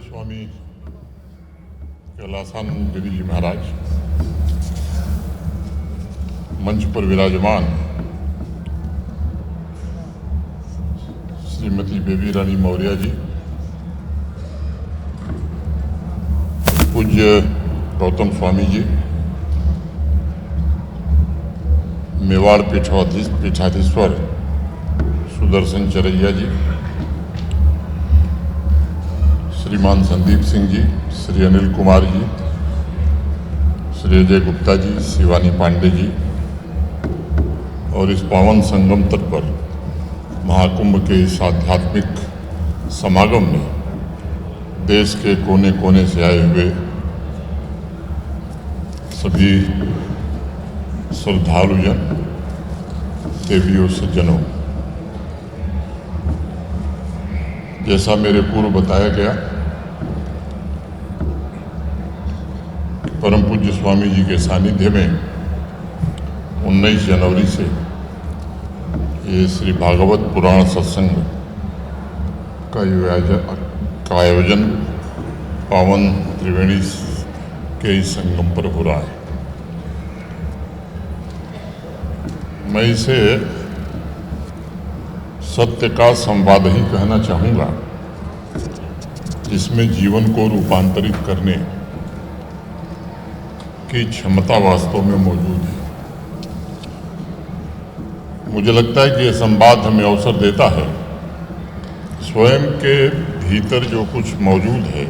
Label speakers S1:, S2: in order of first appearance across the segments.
S1: पूज्य स्वामी कैलासानंद गिरी जी महाराज, मंच पर विराजमान श्रीमती बेबी रानी मौर्य जी, पूज्य गौतम स्वामी जी, मेवाड़ पीठाधीश्वर सुदर्शन चरैया जी, श्रीमान संदीप सिंह जी, श्री अनिल कुमार जी, श्री अजय गुप्ता जी, शिवानी पांडे जी, और इस पावन संगम तट पर महाकुंभ के इस आध्यात्मिक समागम में देश के कोने कोने से आए हुए सभी श्रद्धालुजन, देवियों, सज्जनों, जैसा मेरे पूर्व बताया गया, परम पूज्य स्वामी जी के सानिध्य में 19 जनवरी से ये श्री भागवत पुराण सत्संग का आयोजन पावन त्रिवेणी के इस संगम पर हो रहा है। मैं इसे सत्य का संवाद ही कहना चाहूँगा, जिसमें जीवन को रूपांतरित करने की क्षमता वास्तव में मौजूद है। मुझे लगता है कि यह संवाद हमें अवसर देता है स्वयं के भीतर जो कुछ मौजूद है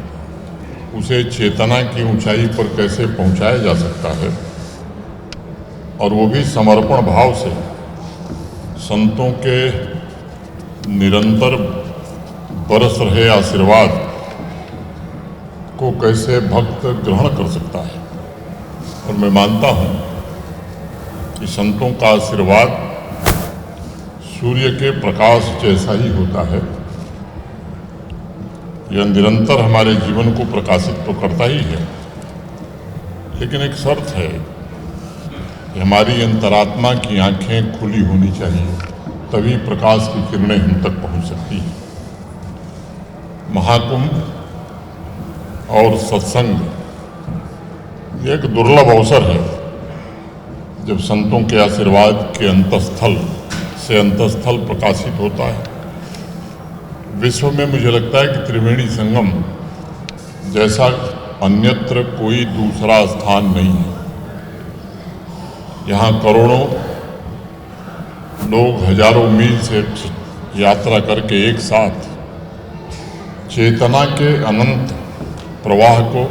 S1: उसे चेतना की ऊंचाई पर कैसे पहुंचाया जा सकता है, और वो भी समर्पण भाव से संतों के निरंतर बरस रहे आशीर्वाद को कैसे भक्त ग्रहण कर सकता है। और मैं मानता हूँ कि संतों का आशीर्वाद सूर्य के प्रकाश जैसा ही होता है। यह निरंतर हमारे जीवन को प्रकाशित तो करता ही है, लेकिन एक शर्त है कि हमारी अंतरात्मा की आंखें खुली होनी चाहिए, तभी प्रकाश की किरणें हम तक पहुंच सकती हैं। महाकुंभ और सत्संग ये एक दुर्लभ अवसर है जब संतों के आशीर्वाद के अंतस्थल से अंतस्थल प्रकाशित होता है। विश्व में मुझे लगता है कि त्रिवेणी संगम जैसा अन्यत्र कोई दूसरा स्थान नहीं है। यहाँ करोड़ों लोग हजारों मील से यात्रा करके एक साथ चेतना के अनंत प्रवाह को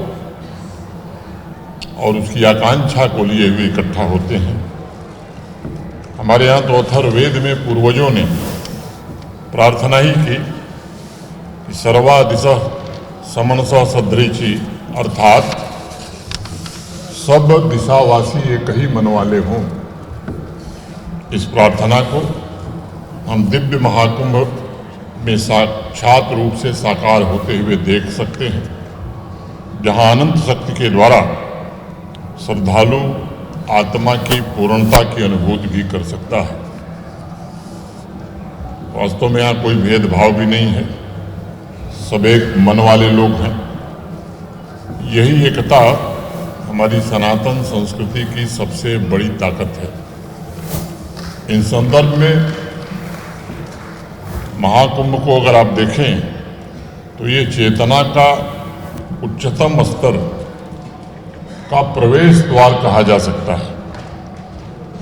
S1: और उसकी आकांक्षा को लिए हुए इकट्ठा होते हैं। हमारे यहाँ तो अथर्ववेद में पूर्वजों ने प्रार्थना ही की कि सर्वा दिशा समनस सदृची, अर्थात सब दिशावासी एक ही मन वाले हों। इस प्रार्थना को हम दिव्य महाकुंभ में साक्षात रूप से साकार होते हुए देख सकते हैं, जहाँ अनंत शक्ति के द्वारा श्रद्धालु आत्मा की पूर्णता की अनुभूति भी कर सकता है। वास्तव में यहाँ कोई भेदभाव भी नहीं है, सब एक मन वाले लोग हैं। यही एकता हमारी सनातन संस्कृति की सबसे बड़ी ताकत है। इन संदर्भ में महाकुंभ को अगर आप देखें तो ये चेतना का उच्चतम स्तर का प्रवेश द्वार कहा जा सकता है।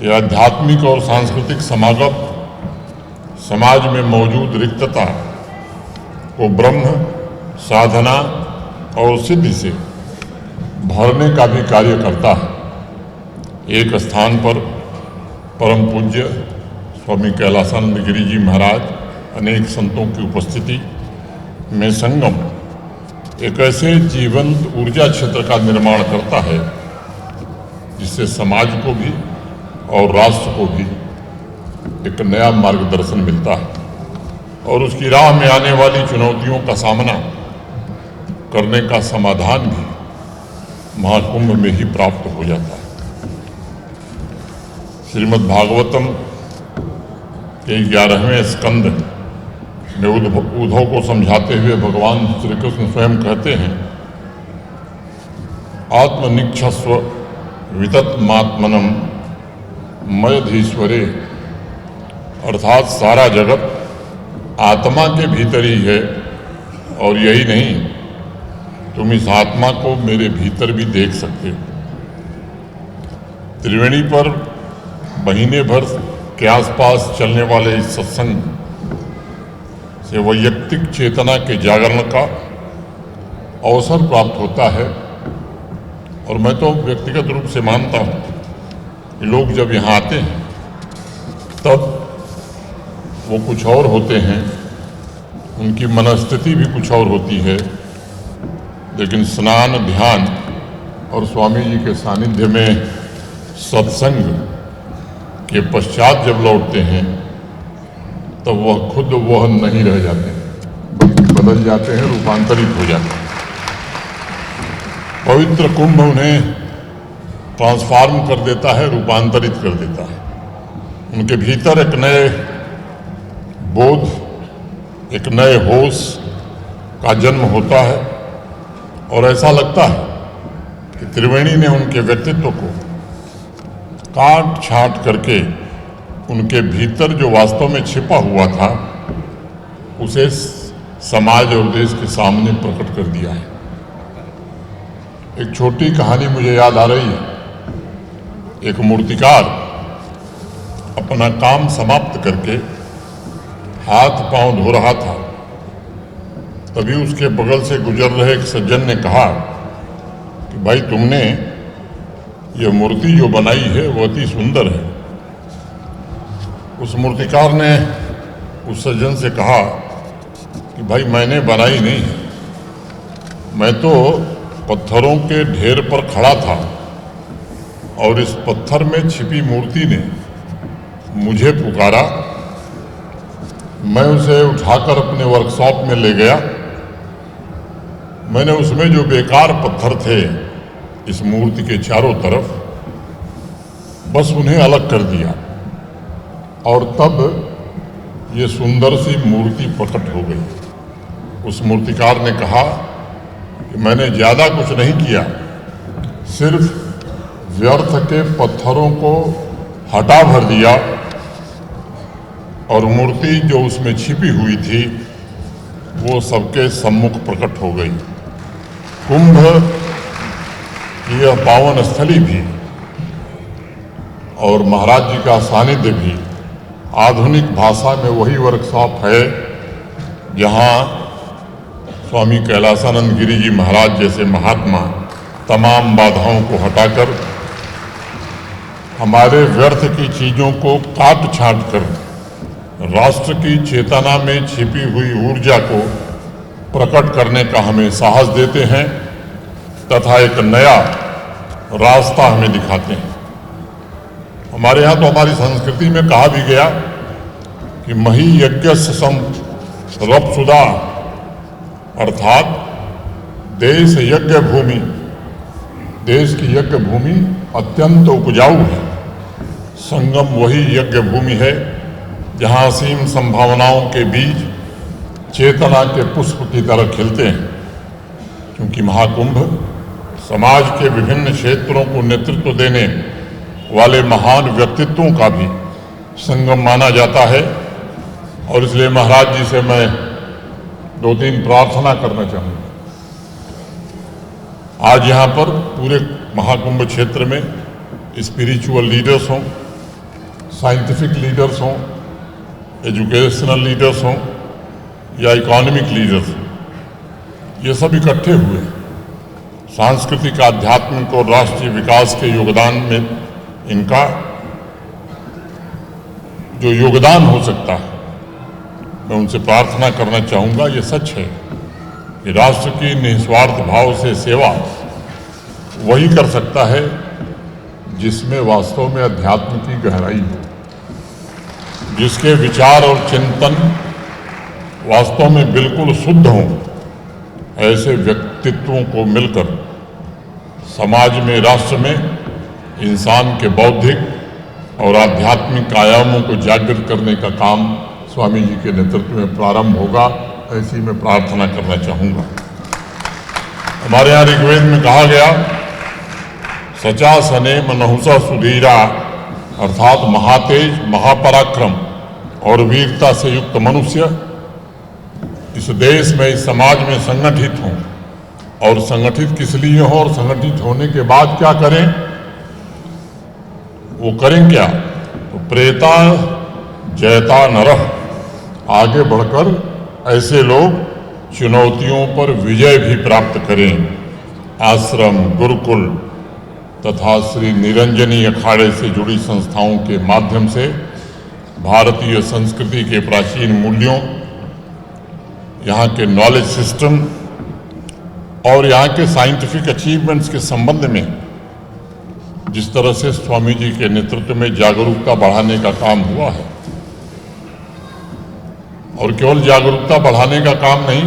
S1: यह आध्यात्मिक और सांस्कृतिक समागम समाज में मौजूद रिक्तता को ब्रह्म, साधना और सिद्धि से भरने का भी कार्य करता है। एक स्थान पर परम पूज्य स्वामी कैलासानंद गिरी जी महाराज, अनेक संतों की उपस्थिति में संगम एक ऐसे जीवंत ऊर्जा क्षेत्र का निर्माण करता है जिससे समाज को भी और राष्ट्र को भी एक नया मार्गदर्शन मिलता है, और उसकी राह में आने वाली चुनौतियों का सामना करने का समाधान भी महाकुंभ में ही प्राप्त हो जाता है। श्रीमद् भागवतम के 11वें स्कंद में उद्धव को समझाते हुए भगवान श्री कृष्ण स्वयं कहते हैं, आत्मनिक्षस्व वितत्मात्मनम मयधीश्वरे, अर्थात सारा जगत आत्मा के भीतर ही है। और यही नहीं, तुम इस आत्मा को मेरे भीतर भी देख सकते हो। त्रिवेणी पर महीने भर के आसपास चलने वाले इस सत्संग से वैयक्तिक चेतना के जागरण का अवसर प्राप्त होता है। और मैं तो व्यक्तिगत रूप से मानता हूँ कि लोग जब यहाँ आते हैं तब वो कुछ और होते हैं, उनकी मनस्थिति भी कुछ और होती है, लेकिन स्नान, ध्यान और स्वामी जी के सानिध्य में सत्संग के पश्चात जब लौटते हैं तब वह खुद वह नहीं रह जाते, बल्कि बदल जाते हैं, रूपांतरित हो जाते हैं। पवित्र कुंभ उन्हें ट्रांसफॉर्म कर देता है, रूपांतरित कर देता है। उनके भीतर एक नए बोध, एक नए होश का जन्म होता है और ऐसा लगता है कि त्रिवेणी ने उनके व्यक्तित्व को काट छांट करके उनके भीतर जो वास्तव में छिपा हुआ था उसे समाज और देश के सामने प्रकट कर दिया है। एक छोटी कहानी मुझे याद आ रही है। एक मूर्तिकार अपना काम समाप्त करके हाथ पांव धो रहा था, तभी उसके बगल से गुजर रहे एक सज्जन ने कहा कि भाई, तुमने ये मूर्ति जो बनाई है वो अति सुंदर है। उस मूर्तिकार ने उस सज्जन से कहा कि भाई, मैंने बनाई नहीं, मैं तो पत्थरों के ढेर पर खड़ा था और इस पत्थर में छिपी मूर्ति ने मुझे पुकारा। मैं उसे उठाकर अपने वर्कशॉप में ले गया। मैंने उसमें जो बेकार पत्थर थे इस मूर्ति के चारों तरफ, बस उन्हें अलग कर दिया और तब ये सुंदर सी मूर्ति प्रकट हो गई। उस मूर्तिकार ने कहा कि मैंने ज़्यादा कुछ नहीं किया, सिर्फ व्यर्थ के पत्थरों को हटा भर दिया और मूर्ति जो उसमें छिपी हुई थी वो सबके सम्मुख प्रकट हो गई। कुंभ की यह पावन स्थली भी और महाराज जी का सानिध्य भी आधुनिक भाषा में वही वर्कशॉप है जहाँ स्वामी कैलासानंद गिरी जी महाराज जैसे महात्मा तमाम बाधाओं को हटाकर हमारे व्यर्थ की चीज़ों को काट छांट कर राष्ट्र की चेतना में छिपी हुई ऊर्जा को प्रकट करने का हमें साहस देते हैं तथा एक नया रास्ता हमें दिखाते हैं। हमारे यहाँ तो हमारी संस्कृति में कहा भी गया कि मही यज्ञस्य सम रपसुदा, अर्थात देश यज्ञ भूमि, देश की यज्ञ भूमि अत्यंत उपजाऊ है। संगम वही यज्ञ भूमि है जहाँ असीम संभावनाओं के बीज चेतना के पुष्प की तरह खिलते हैं। क्योंकि महाकुंभ समाज के विभिन्न क्षेत्रों को नेतृत्व देने वाले महान व्यक्तित्वों का भी संगम माना जाता है और इसलिए महाराज जी से मैं 2-3 प्रार्थना करना चाहूँगा। आज यहाँ पर पूरे महाकुंभ क्षेत्र में स्पिरिचुअल लीडर्स हों, साइंटिफिक लीडर्स हों, एजुकेशनल लीडर्स हों या इकोनॉमिक लीडर्स, ये सब इकट्ठे हुए सांस्कृतिक, आध्यात्मिक और राष्ट्रीय विकास के योगदान में इनका जो योगदान हो सकता है, मैं उनसे प्रार्थना करना चाहूँगा। ये सच है कि राष्ट्र की निस्वार्थ भाव से सेवा वही कर सकता है जिसमें वास्तव में अध्यात्म की गहराई हो, जिसके विचार और चिंतन वास्तव में बिल्कुल शुद्ध हों। ऐसे व्यक्तित्वों को मिलकर समाज में, राष्ट्र में इंसान के बौद्धिक और आध्यात्मिक आयामों को जागृत करने का काम स्वामी जी के नेतृत्व में प्रारंभ होगा, ऐसी मैं प्रार्थना करना चाहूँगा। हमारे यहाँ ऋग्वेद में कहा गया, सचा सने मनहुसा सुधीरा, अर्थात महातेज, महापराक्रम और वीरता से युक्त मनुष्य इस देश में, इस समाज में संगठित हों। और संगठित किस लिए हो और संगठित होने के बाद क्या करें? वो करें क्या? तो प्रेता जयता नरः, आगे बढ़कर ऐसे लोग चुनौतियों पर विजय भी प्राप्त करें। आश्रम, गुरुकुल तथा श्री निरंजनी अखाड़े से जुड़ी संस्थाओं के माध्यम से भारतीय संस्कृति के प्राचीन मूल्यों, यहाँ के नॉलेज सिस्टम और यहाँ के साइंटिफिक अचीवमेंट्स के संबंध में जिस तरह से स्वामी जी के नेतृत्व में जागरूकता बढ़ाने का काम हुआ है, और केवल जागरूकता बढ़ाने का काम नहीं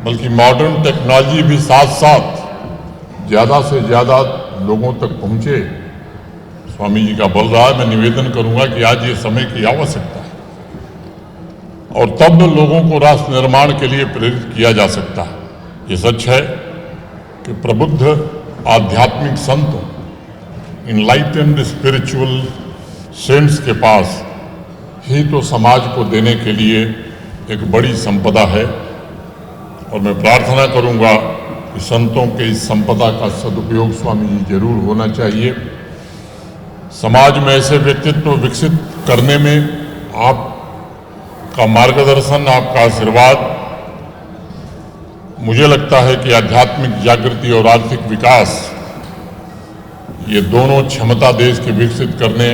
S1: बल्कि मॉडर्न टेक्नोलॉजी भी साथ साथ ज़्यादा से ज़्यादा लोगों तक पहुँचे, स्वामी जी का बल रहा है। मैं निवेदन करूँगा कि आज ये समय की आवश्यकता है और तब लोगों को राष्ट्र निर्माण के लिए प्रेरित किया जा सकता है। ये सच है कि प्रबुद्ध आध्यात्मिक संतों, इनलाइटेंड स्पिरिचुअल सेंट्स के पास ही तो समाज को देने के लिए एक बड़ी संपदा है, और मैं प्रार्थना करूंगा कि संतों के इस संपदा का सदुपयोग स्वामी जी जरूर होना चाहिए। समाज में ऐसे व्यक्तित्व विकसित करने में आपका मार्गदर्शन, आपका आशीर्वाद, मुझे लगता है कि आध्यात्मिक जागृति और आर्थिक विकास, ये दोनों क्षमता देश के विकसित करने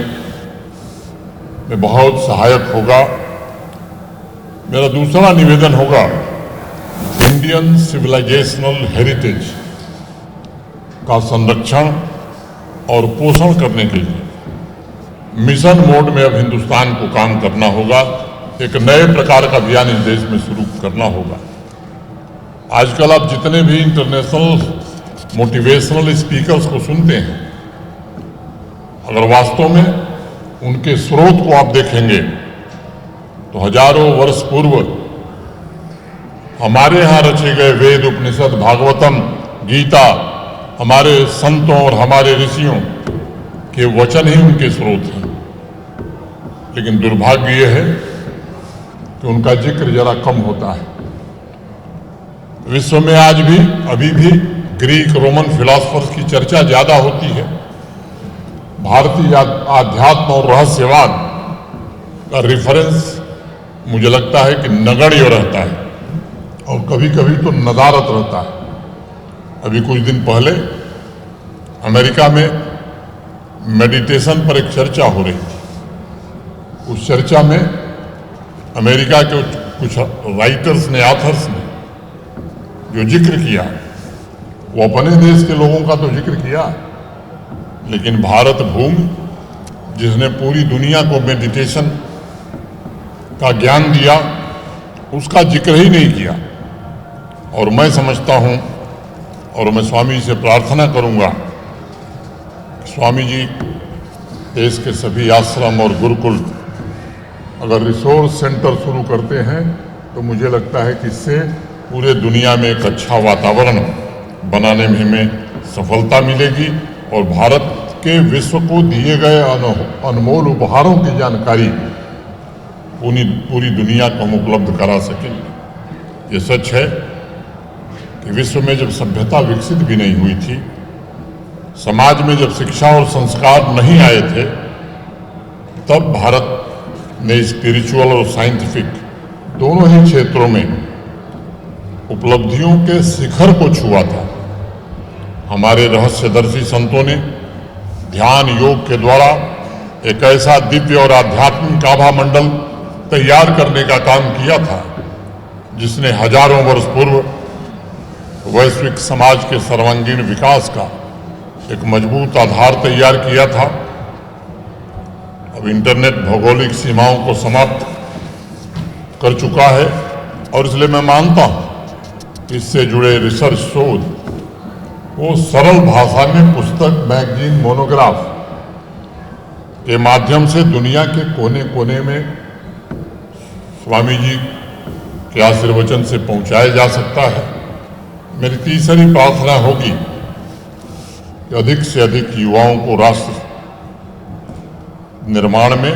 S1: में बहुत सहायक होगा। मेरा दूसरा निवेदन होगा, इंडियन सिविलाइजेशनल हेरिटेज का संरक्षण और पोषण करने के लिए मिशन मोड में अब हिंदुस्तान को काम करना होगा। एक नए प्रकार का अभियान इस देश में शुरू करना होगा। आजकल आप जितने भी इंटरनेशनल मोटिवेशनल स्पीकर्स को सुनते हैं, अगर वास्तव में उनके स्रोत को आप देखेंगे तो हजारों वर्ष पूर्व हमारे यहाँ रचे गए वेद, उपनिषद, भागवतम, गीता, हमारे संतों और हमारे ऋषियों के वचन ही उनके स्रोत हैं। लेकिन दुर्भाग्य यह है कि उनका जिक्र जरा कम होता है। विश्व में आज भी, अभी भी ग्रीक, रोमन फिलॉसफर्स की चर्चा ज्यादा होती है। भारतीय आध्यात्म और रहस्यवाद का रिफरेंस मुझे लगता है कि नगण्य रहता है और कभी कभी तो नदारत रहता है। अभी कुछ दिन पहले अमेरिका में मेडिटेशन पर एक चर्चा हो रही थी। उस चर्चा में अमेरिका के कुछ राइटर्स ने, ऑथर्स ने जो जिक्र किया, वो अपने देश के लोगों का तो जिक्र किया, लेकिन भारत भूमि जिसने पूरी दुनिया को मेडिटेशन का ज्ञान दिया, उसका जिक्र ही नहीं किया। और मैं समझता हूँ और मैं स्वामी जी से प्रार्थना करूँगा, स्वामी जी देश के सभी आश्रम और गुरुकुल अगर रिसोर्स सेंटर शुरू करते हैं तो मुझे लगता है कि इससे पूरे दुनिया में एक अच्छा वातावरण बनाने में हमें सफलता मिलेगी और भारत के विश्व को दिए गए अनमोल उपहारों की जानकारी पूरी दुनिया को हम उपलब्ध करा सकेंगे। ये सच है कि विश्व में जब सभ्यता विकसित भी नहीं हुई थी, समाज में जब शिक्षा और संस्कार नहीं आए थे, तब भारत ने स्पिरिचुअल और साइंटिफिक दोनों ही क्षेत्रों में उपलब्धियों के शिखर को छुआ था। हमारे रहस्यदर्शी संतों ने ध्यान योग के द्वारा एक ऐसा दिव्य और आध्यात्मिक आभा मंडल तैयार करने का काम किया था जिसने हजारों वर्ष पूर्व वैश्विक समाज के सर्वांगीण विकास का एक मजबूत आधार तैयार किया था। अब इंटरनेट भौगोलिक सीमाओं को समाप्त कर चुका है और इसलिए मैं मानता हूं इससे जुड़े रिसर्च शोध वो सरल भाषा में पुस्तक, मैगजीन, मोनोग्राफ के माध्यम से दुनिया के कोने कोने में स्वामी जी के आशीर्वचन से पहुंचाया जा सकता है। मेरी तीसरी प्रार्थना होगी कि अधिक से अधिक युवाओं को राष्ट्र निर्माण में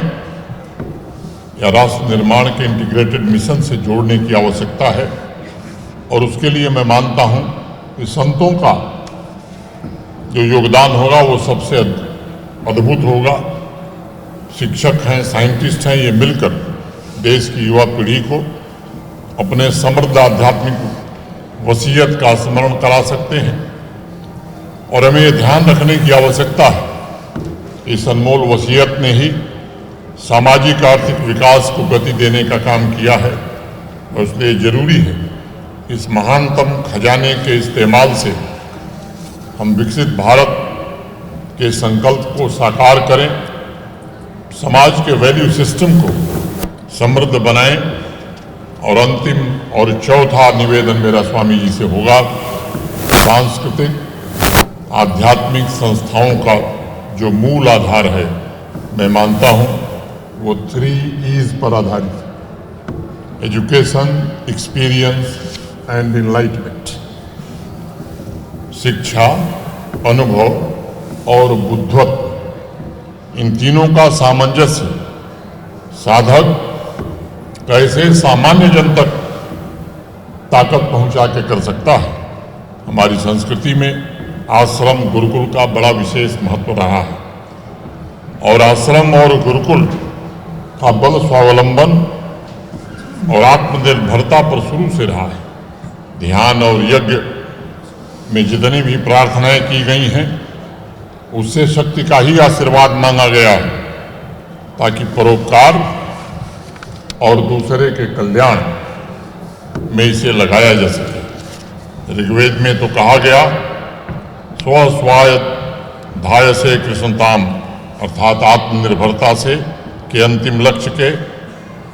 S1: या राष्ट्र निर्माण के इंटीग्रेटेड मिशन से जोड़ने की आवश्यकता है। और उसके लिए मैं मानता हूं कि संतों का जो योगदान होगा वो सबसे अद्भुत होगा। शिक्षक हैं, साइंटिस्ट हैं, ये मिलकर देश की युवा पीढ़ी को अपने समृद्ध आध्यात्मिक वसीयत का स्मरण करा सकते हैं। और हमें ये ध्यान रखने की आवश्यकता है इस अनमोल वसीयत ने ही सामाजिक आर्थिक विकास को गति देने का काम किया है। और इसलिए जरूरी है इस महानतम खजाने के इस्तेमाल से हम विकसित भारत के संकल्प को साकार करें, समाज के वैल्यू सिस्टम को समृद्ध बनाएं। और अंतिम और चौथा निवेदन मेरा स्वामी जी से होगा, सांस्कृतिक आध्यात्मिक संस्थाओं का जो मूल आधार है, मैं मानता हूं वो 3 E's पर आधारित है: एजुकेशन, एक्सपीरियंस एंड इनलाइटमेंट। शिक्षा, अनुभव और बुद्धत्व, इन तीनों का सामंजस्य साधक कैसे सामान्य जन तक ताकत पहुंचा के कर सकता है। हमारी संस्कृति में आश्रम गुरुकुल का बड़ा विशेष महत्व रहा है और आश्रम और गुरुकुल का बल स्वावलंबन और आत्मनिर्भरता पर शुरू से रहा है। ध्यान और यज्ञ में जितनी भी प्रार्थनाएं की गई हैं उससे शक्ति का ही आशीर्वाद मांगा गया है ताकि परोपकार और दूसरे के कल्याण में इसे लगाया जा सके। ऋग्वेद में तो कहा गया, स्वस्वायत धायसे कृष्णताम, अर्थात आत्मनिर्भरता से के अंतिम लक्ष्य के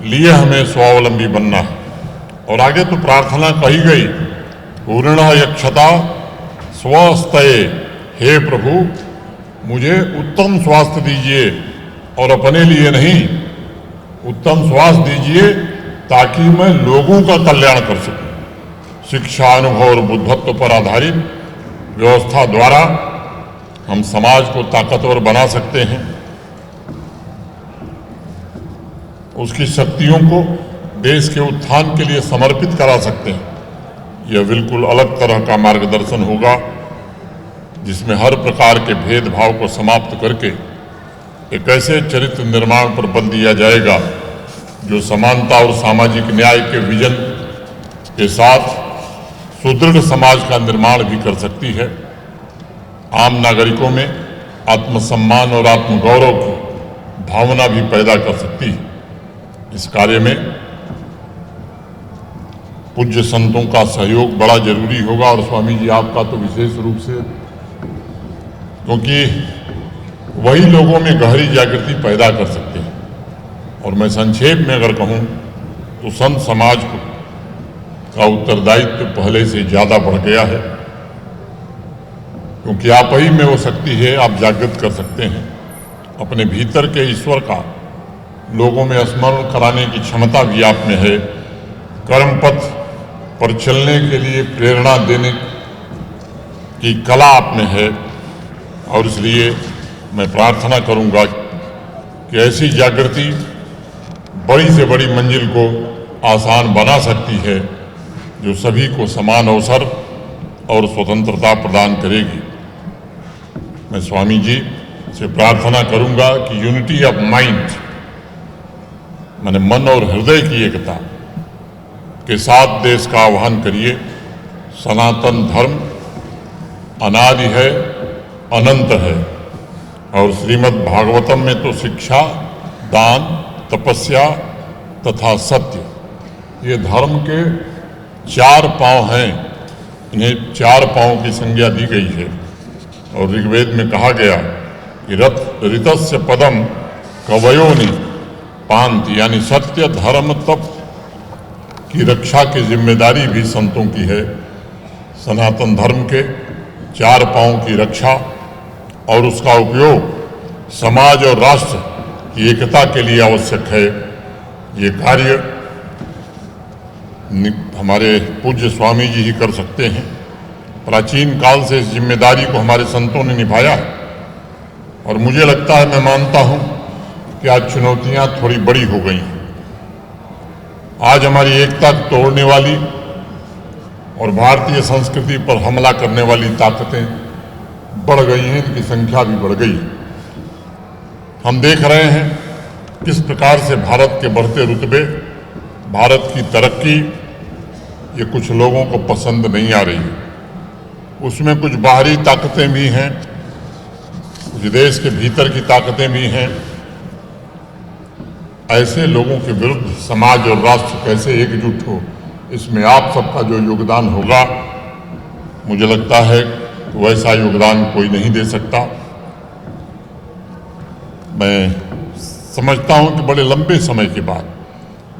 S1: लिए हमें स्वावलंबी बनना है। और आगे तो प्रार्थना कही गई, पूर्ण यक्षता स्वस्तये, हे प्रभु मुझे उत्तम स्वास्थ्य दीजिए और अपने लिए नहीं, उत्तम स्वास्थ्य दीजिए ताकि मैं लोगों का कल्याण कर सकूं। शिक्षा, अनुभव और बुद्धत्व पर आधारित व्यवस्था द्वारा हम समाज को ताकतवर बना सकते हैं, उसकी शक्तियों को देश के उत्थान के लिए समर्पित करा सकते हैं। यह बिल्कुल अलग तरह का मार्गदर्शन होगा जिसमें हर प्रकार के भेदभाव को समाप्त करके एक ऐसे चरित्र निर्माण पर बल दिया जाएगा जो समानता और सामाजिक न्याय के विजन के साथ सुदृढ़ समाज का निर्माण भी कर सकती है। आम नागरिकों में आत्मसम्मान और आत्मगौरव की भावना भी पैदा कर सकती है। इस कार्य में पूज्य संतों का सहयोग बड़ा जरूरी होगा और स्वामी जी आपका तो विशेष रूप से, क्योंकि वही लोगों में गहरी जागृति पैदा कर सकते हैं। और मैं संक्षेप में अगर कहूं तो संत समाज का उत्तरदायित्व पहले से ज्यादा बढ़ गया है, क्योंकि आप ही में वो शक्ति है, आप जागृत कर सकते हैं। अपने भीतर के ईश्वर का लोगों में स्मरण कराने की क्षमता भी आप में है। कर्म पथ पर चलने के लिए प्रेरणा देने की कला आप में है। और इसलिए मैं प्रार्थना करूंगा कि ऐसी जागृति बड़ी से बड़ी मंजिल को आसान बना सकती है जो सभी को समान अवसर और स्वतंत्रता प्रदान करेगी। मैं स्वामी जी से प्रार्थना करूंगा कि यूनिटी ऑफ माइंड, माने मन और हृदय की एकता के साथ देश का आह्वान करिए। सनातन धर्म अनादि है, अनंत है और श्रीमद् भागवतम में तो शिक्षा, दान, तपस्या तथा सत्य, ये धर्म के 4 पांव हैं। इन्हें 4 पांव की संज्ञा दी गई है। और ऋग्वेद में कहा गया कि ऋतस्य पदम कवयोनि पांति, यानी सत्य, धर्म, तप की रक्षा की जिम्मेदारी भी संतों की है। सनातन धर्म के 4 पांव की रक्षा और उसका उपयोग समाज और राष्ट्र की एकता के लिए आवश्यक है। ये कार्य हमारे पूज्य स्वामी जी ही कर सकते हैं। प्राचीन काल से इस जिम्मेदारी को हमारे संतों ने निभाया और मुझे लगता है, मैं मानता हूं कि आज चुनौतियां थोड़ी बड़ी हो गई हैं। आज हमारी एकता तोड़ने वाली और भारतीय संस्कृति पर हमला करने वाली ताकतें बढ़ गई हैं, इनकी संख्या भी बढ़ गई है। हम देख रहे हैं किस प्रकार से भारत के बढ़ते रुतबे, भारत की तरक्की, ये कुछ लोगों को पसंद नहीं आ रही है। उसमें कुछ बाहरी ताकतें भी हैं, कुछ देश के भीतर की ताकतें भी हैं। ऐसे लोगों के विरुद्ध समाज और राष्ट्र कैसे एकजुट हो, इसमें आप सबका जो योगदान होगा, मुझे लगता है वैसा योगदान कोई नहीं दे सकता। मैं समझता हूं कि बड़े लंबे समय के बाद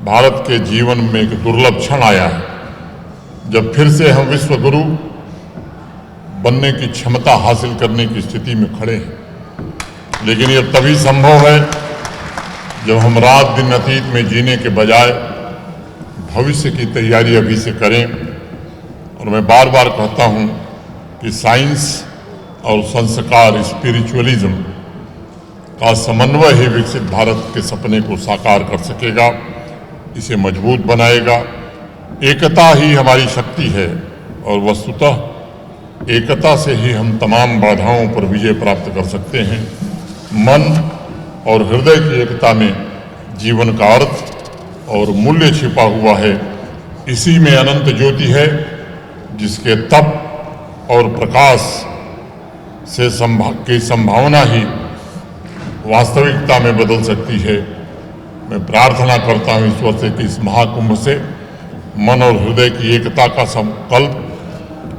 S1: भारत के जीवन में एक दुर्लभ क्षण आया है, जब फिर से हम विश्व गुरु बनने की क्षमता हासिल करने की स्थिति में खड़े हैं। लेकिन यह तभी संभव है जब हम रात दिन अतीत में जीने के बजाय भविष्य की तैयारी अभी से करें। और मैं बार बार कहता हूं कि साइंस और संस्कार, स्पिरिचुअलिज्म का समन्वय ही विकसित भारत के सपने को साकार कर सकेगा, इसे मजबूत बनाएगा। एकता ही हमारी शक्ति है और वस्तुतः एकता से ही हम तमाम बाधाओं पर विजय प्राप्त कर सकते हैं। मन और हृदय की एकता में जीवन का अर्थ और मूल्य छिपा हुआ है। इसी में अनंत ज्योति है, जिसके तप और प्रकाश से की संभावना ही वास्तविकता में बदल सकती है। मैं प्रार्थना करता हूं ईश्वर से कि इस महाकुंभ से मन और हृदय की एकता का संकल्प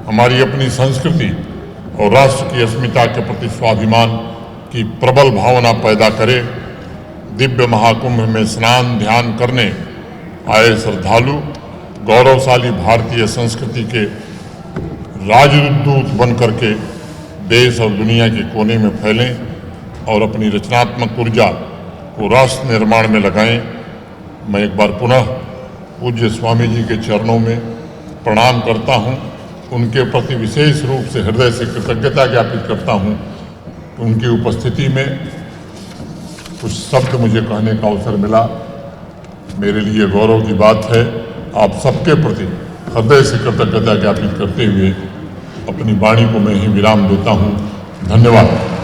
S1: हमारी अपनी संस्कृति और राष्ट्र की अस्मिता के प्रति स्वाभिमान की प्रबल भावना पैदा करे। दिव्य महाकुंभ में स्नान ध्यान करने आए श्रद्धालु गौरवशाली भारतीय संस्कृति के राजदूत बन करके देश और दुनिया के कोने में फैलें और अपनी रचनात्मक ऊर्जा को राष्ट्र निर्माण में लगाएं। मैं एक बार पुनः पूज्य स्वामी जी के चरणों में प्रणाम करता हूं, उनके प्रति विशेष रूप से हृदय से कृतज्ञता ज्ञापित करता हूं। उनकी उपस्थिति में कुछ शब्द मुझे कहने का अवसर मिला, मेरे लिए गौरव की बात है। आप सबके प्रति हृदय से कृतज्ञता ज्ञापित करते हुए अपनी वाणी को मैं ही विराम देता हूं। धन्यवाद।